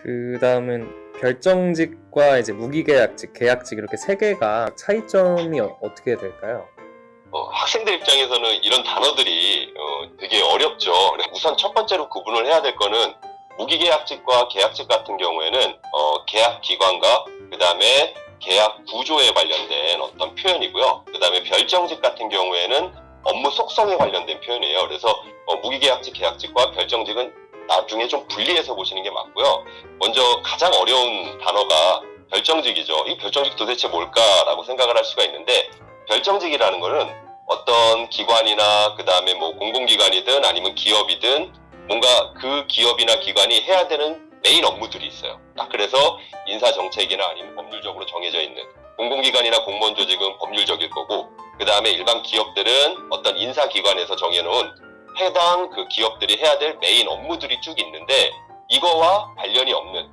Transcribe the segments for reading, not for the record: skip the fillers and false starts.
그 다음은 별정직과 이제 무기계약직, 계약직 이렇게 세 개가 차이점이 어떻게 될까요? 학생들 입장에서는 이런 단어들이 되게 어렵죠. 우선 첫 번째로 구분을 해야 될 거는 무기계약직과 계약직 같은 경우에는 계약기관과 그 다음에 계약 구조에 관련된 어떤 표현이고요. 그 다음에 별정직 같은 경우에는 업무 속성에 관련된 표현이에요. 그래서 무기계약직, 계약직과 별정직은 나중에 좀 분리해서 보시는 게 맞고요. 먼저 가장 어려운 단어가 별정직이죠. 이 별정직 도대체 뭘까라고 생각을 할 수가 있는데, 별정직이라는 거는 어떤 기관이나 그 다음에 뭐 공공기관이든 아니면 기업이든 뭔가 그 기업이나 기관이 해야 되는 메인 업무들이 있어요. 그래서 인사정책이나 아니면 법률적으로 정해져 있는, 공공기관이나 공무원 조직은 법률적일 거고, 그 다음에 일반 기업들은 어떤 인사기관에서 정해놓은 해당 그 기업들이 해야 될 메인 업무들이 쭉 있는데, 이거와 관련이 없는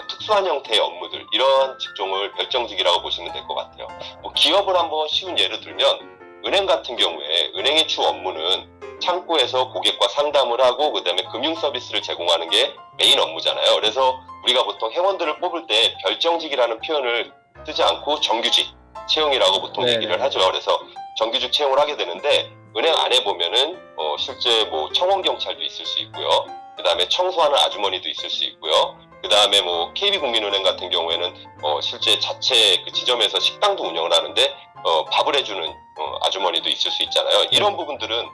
특수한 형태의 업무들, 이러한 직종을 별정직이라고 보시면 될 것 같아요. 기업을 한번 쉬운 예를 들면 은행 같은 경우에 은행의 주 업무는 창구에서 고객과 상담을 하고 그 다음에 금융 서비스를 제공하는 게 메인 업무잖아요. 그래서 우리가 보통 회원들을 뽑을 때 별정직이라는 표현을 쓰지 않고 정규직 채용이라고 보통 얘기를 하죠. 그래서 정규직 채용을 하게 되는데, 은행 안에 보면은 실제 뭐 청원경찰도 있을 수 있고요. 그 다음에 청소하는 아주머니도 있을 수 있고요. 그 다음에 뭐 KB국민은행 같은 경우에는 실제 자체 그 지점에서 식당도 운영을 하는데 밥을 해주는 아주머니도 있을 수 있잖아요. 이런 부분들은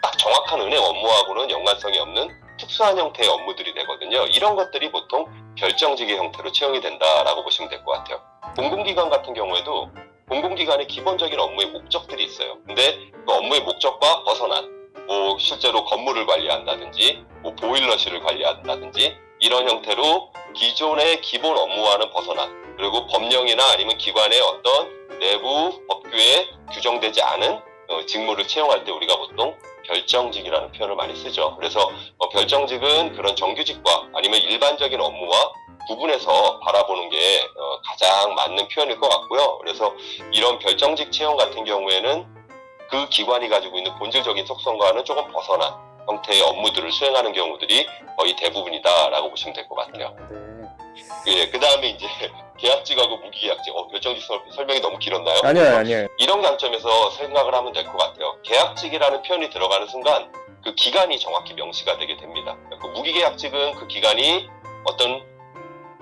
딱 정확한 은행 업무하고는 연관성이 없는 특수한 형태의 업무들이 되거든요. 이런 것들이 보통 별정직의 형태로 채용이 된다라고 보시면 될 것 같아요. 공공기관 같은 경우에도 공공기관의 기본적인 업무의 목적들이 있어요. 근데 그 업무의 목적과 벗어난, 뭐 실제로 건물을 관리한다든지 뭐 보일러실을 관리한다든지 이런 형태로 기존의 기본 업무와는 벗어난, 그리고 법령이나 아니면 기관의 어떤 내부 법규에 규정되지 않은 직무를 채용할 때 우리가 보통 별정직이라는 표현을 많이 쓰죠. 그래서 별정직은 그런 정규직과 아니면 일반적인 업무와 구분해서 바라보는 게 가장 맞는 표현일 것 같고요. 그래서 이런 별정직 채용 같은 경우에는 그 기관이 가지고 있는 본질적인 속성과는 조금 벗어난 형태의 업무들을 수행하는 경우들이 거의 대부분이다라고 보시면 될 것 같아요. 예, 그 다음에 이제 계약직하고 무기계약직, 별정직 설명이 너무 길었나요? 아니요. 이런 관점에서 생각을 하면 될 것 같아요. 계약직이라는 표현이 들어가는 순간 그 기간이 정확히 명시가 되게 됩니다. 그 무기계약직은 그 기간이 어떤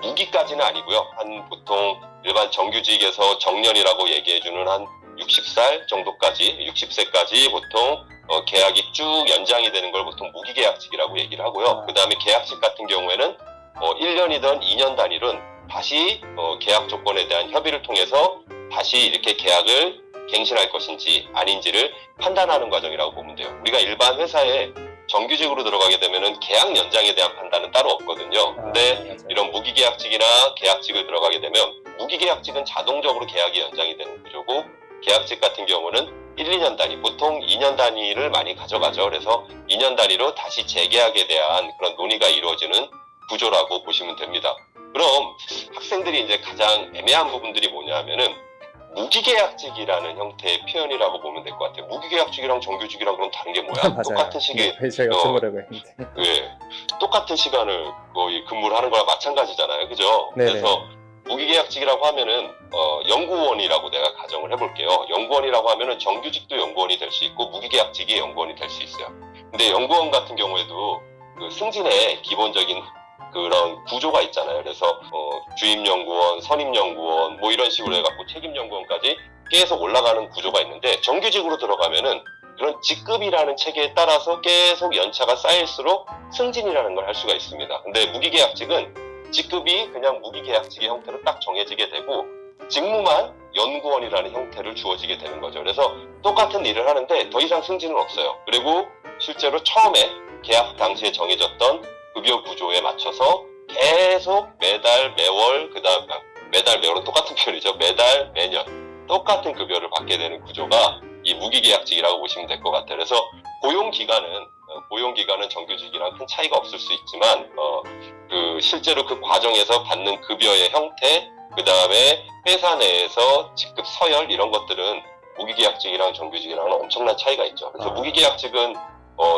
무기까지는 아니고요. 한 보통 일반 정규직에서 정년이라고 얘기해주는 한 60살 정도까지, 60세까지 보통 계약이 쭉 연장이 되는 걸 보통 무기계약직이라고 얘기를 하고요. 그 다음에 계약직 같은 경우에는 1년이든 2년 단위는 다시 계약 조건에 대한 협의를 통해서 다시 이렇게 계약을 갱신할 것인지 아닌지를 판단하는 과정이라고 보면 돼요. 우리가 일반 회사에 정규직으로 들어가게 되면은 계약 연장에 대한 판단은 따로 없거든요. 근데 이런 무기계약직이나 계약직을 들어가게 되면 무기계약직은 자동적으로 계약이 연장이 되는 구조고, 계약직 같은 경우는 1, 2년 단위, 보통 2년 단위를 많이 가져가죠. 그래서 2년 단위로 다시 재계약에 대한 그런 논의가 이루어지는 구조라고 보시면 됩니다. 그럼 학생들이 이제 가장 애매한 부분들이 뭐냐면은 무기계약직이라는 형태의 표현이라고 보면 될 것 같아요. 무기계약직이랑 정규직이랑 그럼 다른 게 뭐야? 맞아요. 똑같은 시기에 제가 여쭤보려고 했는데. 예, 똑같은 시간을 거의 근무를 하는 거랑 마찬가지잖아요. 그죠? 네네. 그래서 무기계약직이라고 하면은 연구원이라고 내가 가정을 해볼게요. 연구원이라고 하면은 정규직도 연구원이 될 수 있고 무기계약직이 연구원이 될 수 있어요. 근데 연구원 같은 경우에도 그 승진의 기본적인 그런 구조가 있잖아요. 그래서 주임연구원, 선임연구원 뭐 이런 식으로 해갖고 책임연구원까지 계속 올라가는 구조가 있는데, 정규직으로 들어가면은 그런 직급이라는 체계에 따라서 계속 연차가 쌓일수록 승진이라는 걸 할 수가 있습니다. 근데 무기계약직은 직급이 그냥 무기계약직의 형태로 딱 정해지게 되고 직무만 연구원이라는 형태를 주어지게 되는 거죠. 그래서 똑같은 일을 하는데 더 이상 승진은 없어요. 그리고 실제로 처음에 계약 당시에 정해졌던 급여 구조에 맞춰서 계속 매달, 매월, 그 다음 매달, 매월은 똑같은 표현이죠. 매달, 매년 똑같은 급여를 받게 되는 구조가 이 무기계약직이라고 보시면 될 것 같아요. 그래서 고용기간은 정규직이랑 큰 차이가 없을 수 있지만 실제로 그 과정에서 받는 급여의 형태, 그 다음에 회사 내에서 직급 서열 이런 것들은 무기계약직이랑 정규직이랑은 엄청난 차이가 있죠. 그래서 무기계약직은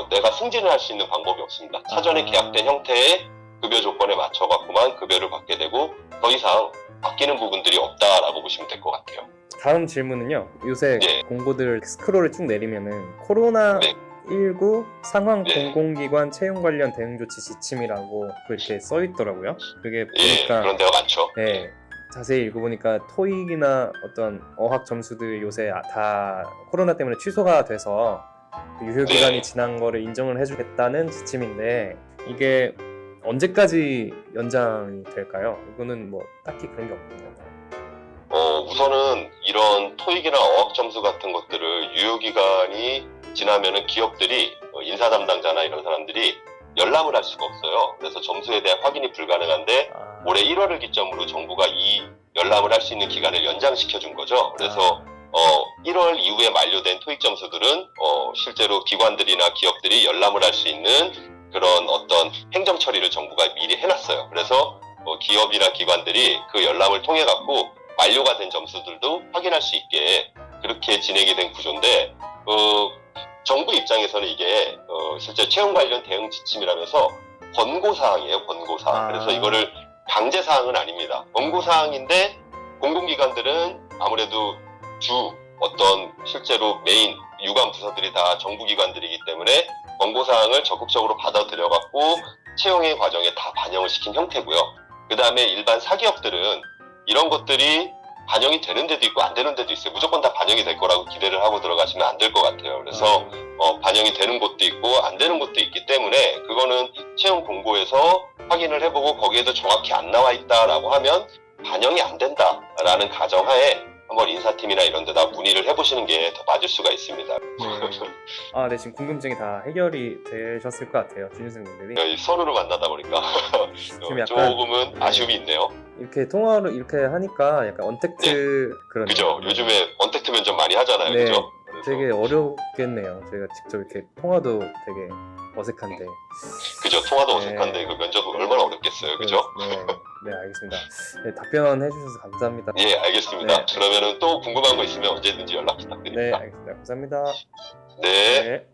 내가 승진을 할 수 있는 방법이 없습니다. 사전에 계약된 형태의 급여 조건에 맞춰갖고만 정도만 급여를 받게 되고 더 이상 바뀌는 부분들이 없다라고 보시면 될 것 같아요. 다음 질문은요. 요새 네. 공고들 스크롤을 쭉 내리면은 코로나19 상황 네. 공공기관 채용 관련 대응 조치 지침이라고 그렇게 써 있더라고요. 그게 예, 보니까 그런 데가 많죠. 네, 자세히 읽어보니까 토익이나 어떤 어학 점수들 요새 다 코로나 때문에 취소가 돼서 그 유효기간이 네. 지난 거를 인정을 해주겠다는 지침인데 이게 언제까지 연장이 될까요? 이거는 뭐 딱히 그런 게 없군요. 우선은 이런 토익이나 어학 점수 같은 것들을 유효기간이 지나면은 기업들이 인사 담당자나 이런 사람들이 열람을 할 수가 없어요. 그래서 점수에 대한 확인이 불가능한데 올해 1월을 기점으로 정부가 이 열람을 할 수 있는 기간을 연장시켜 준 거죠. 그래서 1월 이후에 만료된 토익 점수들은 실제로 기관들이나 기업들이 열람을 할 수 있는 그런 어떤 행정 처리를 정부가 미리 해놨어요. 그래서 기업이나 기관들이 그 열람을 통해 갖고 만료가 된 점수들도 확인할 수 있게 그렇게 진행이 된 구조인데 정부 입장에서는 이게 실제 채용 관련 대응 지침이라면서 권고사항이에요. 권고사항. 그래서 이거를 강제사항은 아닙니다. 권고사항인데 공공기관들은 아무래도 어떤 실제로 메인 유관 부서들이 다 정부기관들이기 때문에 권고사항을 적극적으로 받아들여갖고 채용의 과정에 다 반영을 시킨 형태고요. 그 다음에 일반 사기업들은 이런 것들이 반영이 되는 데도 있고 안 되는 데도 있어요. 무조건 다 반영이 될 거라고 기대를 하고 들어가시면 안 될 것 같아요. 그래서 반영이 되는 곳도 있고 안 되는 곳도 있기 때문에 그거는 채용 공고에서 확인을 해보고 거기에도 정확히 안 나와 있다라고 하면 반영이 안 된다라는 가정하에 한번 인사팀이나 이런 데다 문의를 해보시는 게 더 맞을 수가 있습니다. 네, 지금 궁금증이 다 해결이 되셨을 것 같아요. 준비생분들이. 서로를 만나다 보니까 지금 약간 조금은 아쉬움이 있네요. 이렇게 통화로 이렇게 하니까 약간 언택트 그런. 그죠? 요즘에 언택트 면접 많이 하잖아요. 네, 그죠? 되게 어렵겠네요. 저희가 직접 이렇게 통화도 되게 어색한데. 그죠? 통화도 네. 어색한데 그 면접은 얼마나 어렵겠어요. 그죠? 네, 알겠습니다. 네, 답변해 주셔서 감사합니다. 예, 알겠습니다. 네. 그러면은 또 궁금한 거 있으면 언제든지 연락 네, 부탁드립니다. 알겠습니다. 감사합니다. 네. 네.